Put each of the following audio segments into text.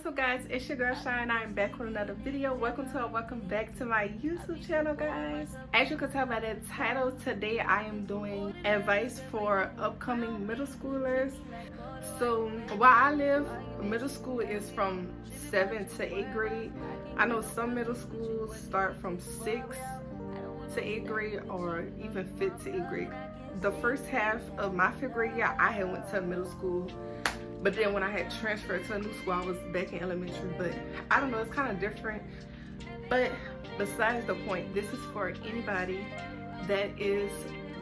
up guys, it's your girl Shine. I'm back with another video. Welcome back to my YouTube channel, guys. As you can tell by the title, today I am doing advice for upcoming middle schoolers. So where I live, middle school is from 7th to 8th grade. I know some middle schools start from 6th to 8th grade or even 5th to 8th grade. The first half of my 5th grade year, I had went to middle school. But then when I had transferred to a new school, I was back in elementary. But I don't know, it's kind of different. But besides the point, this is for anybody that is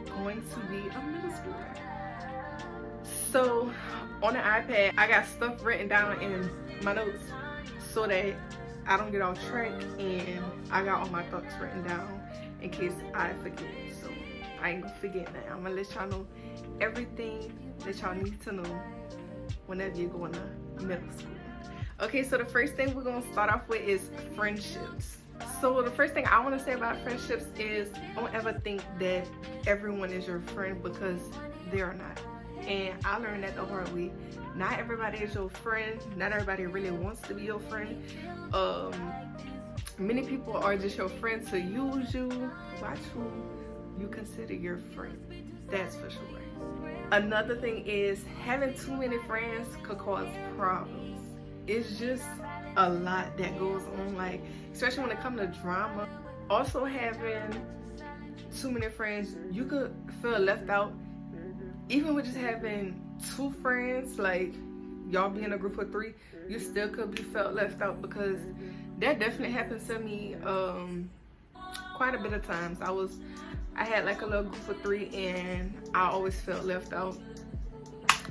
going to be a middle schooler. So on the iPad, I got stuff written down in my notes so that I don't get off track, and I got all my thoughts written down in case I forget. So I ain't gonna forget that. I'm gonna let y'all know everything that y'all need to know whenever you're going to middle school. Okay, so the first thing we're gonna start off with is friendships. So the first thing I want to say about friendships is don't ever think that everyone is your friend, because they are not. And I learned that the hard way. Not everybody is your friend. Not everybody really wants to be your friend. Many people are just your friend to use you. Watch who you consider your friend. That's for sure. Another thing is having too many friends could cause problems. It's just a lot that goes on, like especially when it comes to drama. Also, having too many friends, you could feel left out. Even with just having 2 friends, like y'all be in a group of 3, you still could be felt left out, because that definitely happened to me quite a bit of times. I had like a little group of 3 and I always felt left out.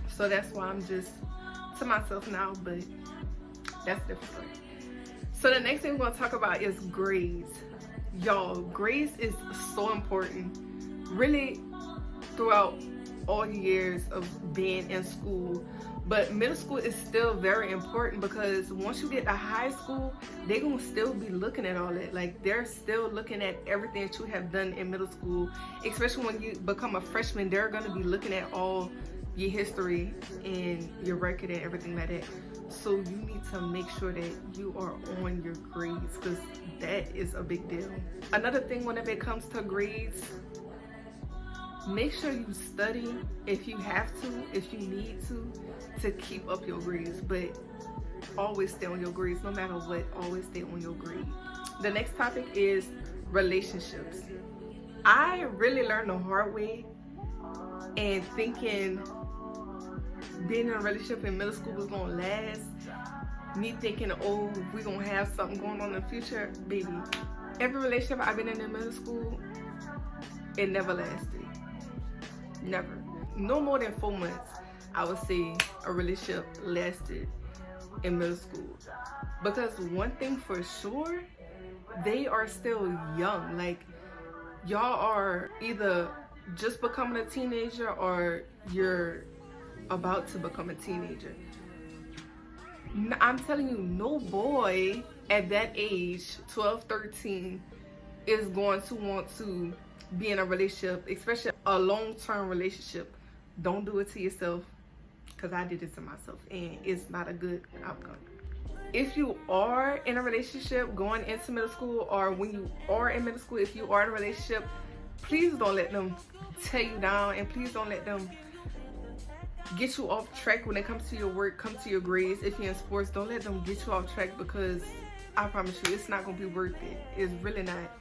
So that's why I'm just to myself now, but that's different. So the next thing we're gonna talk about is grades. Y'all, grades is so important, really, throughout all years of being in school. But middle school is still very important, because once you get to high school, they're gonna still be looking at all that. Like, they're still looking at everything that you have done in middle school. Especially when you become a freshman, they're gonna be looking at all your history and your record and everything like that. So you need to make sure that you are on your grades, because that is a big deal. Another thing whenever it comes to grades, make sure you study if you have to, if you need to keep up your grades. But always stay on your grades, no matter what. Always stay on your grades. The next topic is relationships. I really learned the hard way, and thinking being in a relationship in middle school was gonna last. Me thinking, oh, we're gonna have something going on in the future. Baby, every relationship I've been in middle school, it never lasted. Never. No more than 4 months, I would say a relationship lasted in middle school. Because one thing for sure, they are still young. Like, y'all are either just becoming a teenager or you're about to become a teenager. I'm telling you, no boy at that age, 12, 13, is going to want to be in a relationship, especially a long-term relationship. Don't do it to yourself, because I did it to myself, and it's not a good outcome. If you are in a relationship going into middle school, or when you are in middle school, if you are in a relationship, please don't let them tear you down, and please don't let them get you off track when it comes to your work, come to your grades. If you're in sports, don't let them get you off track, because I promise you, it's not gonna be worth it. It's really not.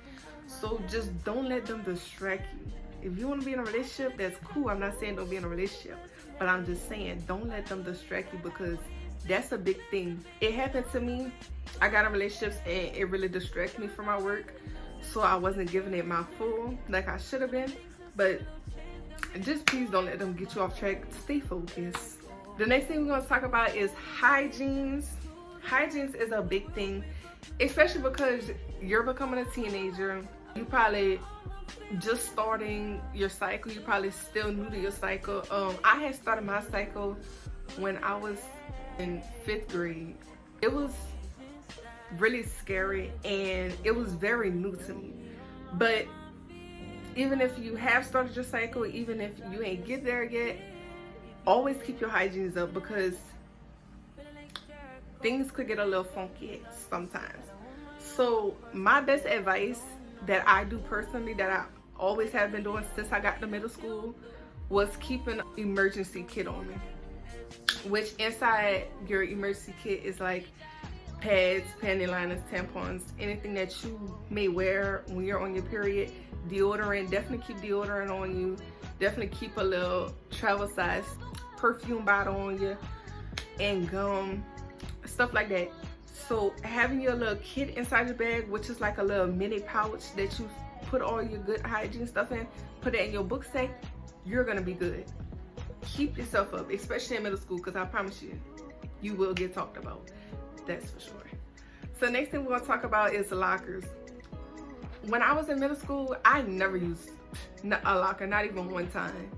So just don't let them distract you. If you want to be in a relationship, that's cool. I'm not saying don't be in a relationship, but I'm just saying don't let them distract you, because that's a big thing. It happened to me. I got in relationships and it really distracted me from my work, so I wasn't giving it my full like I should have been. But just please don't let them get you off track. Stay focused. The next thing we're going to talk about is hygienes. Hygienes is a big thing, especially because you're becoming a teenager. You probably just starting your cycle. You probably still new to your cycle. I had started my cycle when I was in 5th grade. It was really scary and it was very new to me. But even if you have started your cycle, even if you ain't get there yet, always keep your hygienes up, because things could get a little funky sometimes. So my best advice that I do personally, that I always have been doing since I got to middle school, was keeping an emergency kit on me. Which inside your emergency kit is like pads, panty liners, tampons, anything that you may wear when you're on your period. Deodorant, definitely keep deodorant on you. Definitely keep a little travel size perfume bottle on you, and gum, stuff like that. So having your little kit inside your bag, which is like a little mini pouch that you put all your good hygiene stuff in, put it in your book sack, you're gonna be good. Keep yourself up, especially in middle school, because I promise you, you will get talked about. That's for sure. So next thing we're gonna talk about is lockers. When I was in middle school, I never used a locker, not even one time.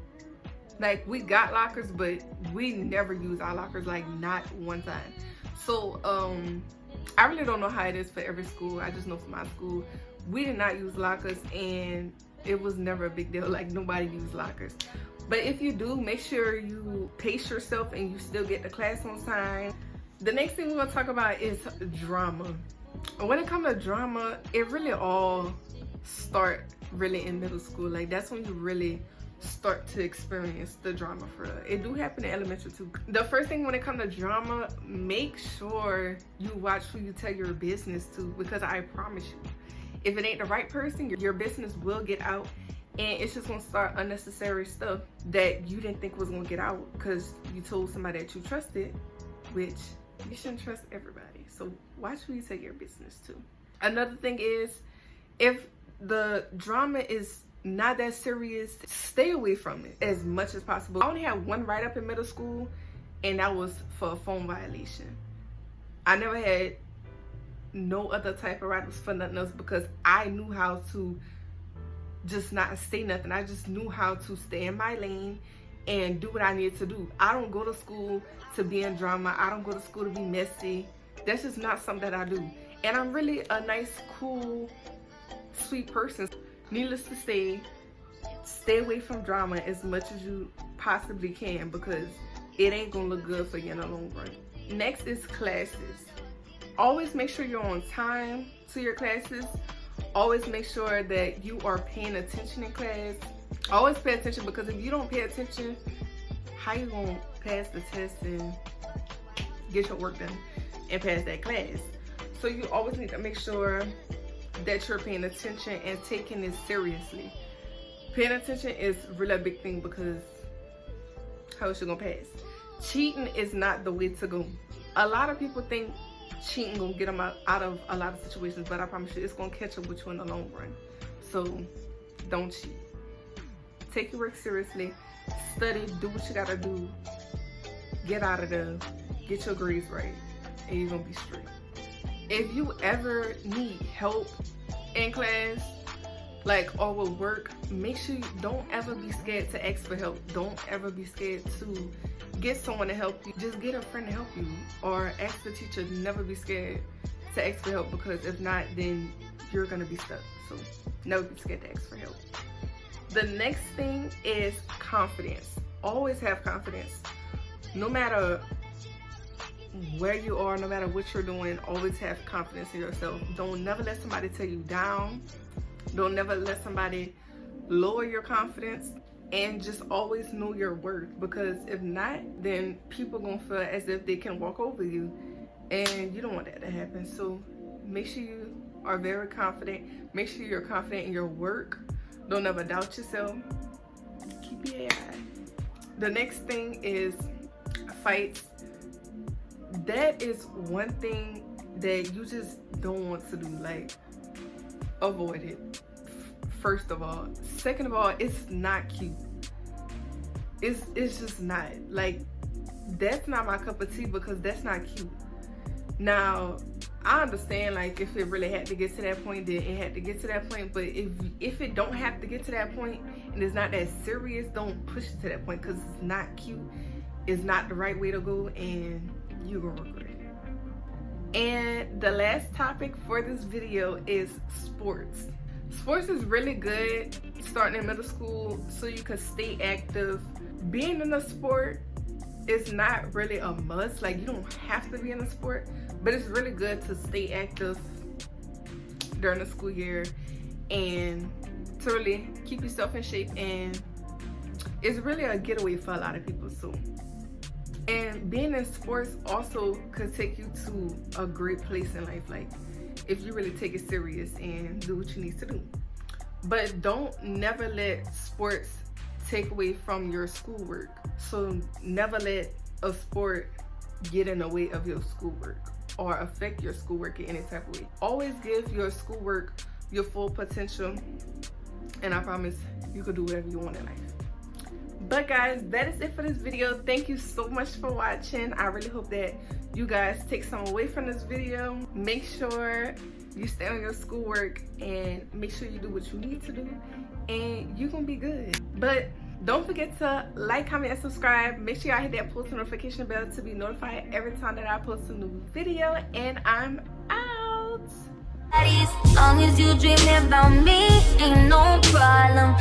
Like, we got lockers, but we never used our lockers, like not one time. So I really don't know how it is for every school. I just know for my school, we did not use lockers, and it was never a big deal. Like, nobody used lockers. But if you do, make sure you pace yourself and you still get to class on time. The next thing we're gonna talk about is drama. When it comes to drama, it really all start really in middle school. Like, that's when you really start to experience the drama for real. It do happen in elementary too. The first thing when it comes to drama, make sure you watch who you tell your business to, because I promise you, if it ain't the right person, your business will get out, and it's just gonna start unnecessary stuff that you didn't think was gonna get out because you told somebody that you trusted, which you shouldn't trust everybody. So watch who you tell your business to. Another thing is, if the drama is not that serious, stay away from it as much as possible. I only had one write-up in middle school, and that was for a phone violation. I never had no other type of write-ups for nothing else, because I knew how to just not say nothing. I just knew how to stay in my lane and do what I needed to do. I don't go to school to be in drama. I don't go to school to be messy. That's just not something that I do. And I'm really a nice, cool, sweet person. Needless to say, stay away from drama as much as you possibly can, because it ain't gonna look good for you in the long run. Next is classes. Always make sure you're on time to your classes. Always make sure that you are paying attention in class. Always pay attention, because if you don't pay attention, how you gonna pass the test and get your work done and pass that class? So you always need to make sure that you're paying attention and taking it seriously. Paying attention is really a big thing, because how is you gonna pass? Cheating is not the way to go. A lot of people think cheating gonna get them out of a lot of situations, but I promise you, it's gonna catch up with you in the long run. So don't cheat. Take your work seriously. Study. Do what you gotta do. Get out of there. Get your grades right, and you're gonna be straight. If you ever need help in class, like, or with work, make sure you don't ever be scared to ask for help. Don't ever be scared to get someone to help you. Just get a friend to help you, or ask the teacher. Never be scared to ask for help, because if not, then you're gonna be stuck. So never be scared to ask for help. The next thing is confidence. Always have confidence. No matter where you are, no matter what you're doing, always have confidence in yourself. Don't never let somebody tear you down. Don't never let somebody lower your confidence, and just always know your worth, because if not, then people gonna feel as if they can walk over you, and you don't want that to happen. So make sure you are very confident. Make sure you're confident in your work. Don't ever doubt yourself. Keep your head high. The next thing is fights. That is one thing that you just don't want to do. Like, avoid it, first of all. Second of all, it's not cute. It's just not. Like, that's not my cup of tea, because that's not cute. Now, I understand, like, if it really had to get to that point, then it had to get to that point. But if it don't have to get to that point, and it's not that serious, don't push it to that point, because it's not cute. It's not the right way to go, and you're gonna regret it. And the last topic for this video is sports. Sports is really good starting in middle school, so you can stay active. Being in a sport it's not really a must. Like, you don't have to be in a sport, but it's really good to stay active during the school year and to really keep yourself in shape. And it's really a getaway for a lot of people too. And being in sports also could take you to a great place in life, like if you really take it serious and do what you need to do. But don't never let sports take away from your schoolwork. So never let a sport get in the way of your schoolwork or affect your schoolwork in any type of way. Always give your schoolwork your full potential, and I promise you can do whatever you want in life. But guys, that is it for this video. Thank you so much for watching. I really hope that you guys take some away from this video. Make sure you stay on your schoolwork and make sure you do what you need to do, and you're gonna be good. But don't forget to like, comment, and subscribe. Make sure y'all hit that post notification bell to be notified every time that I post a new video. And I'm out. As long as you dream about me, ain't no problem.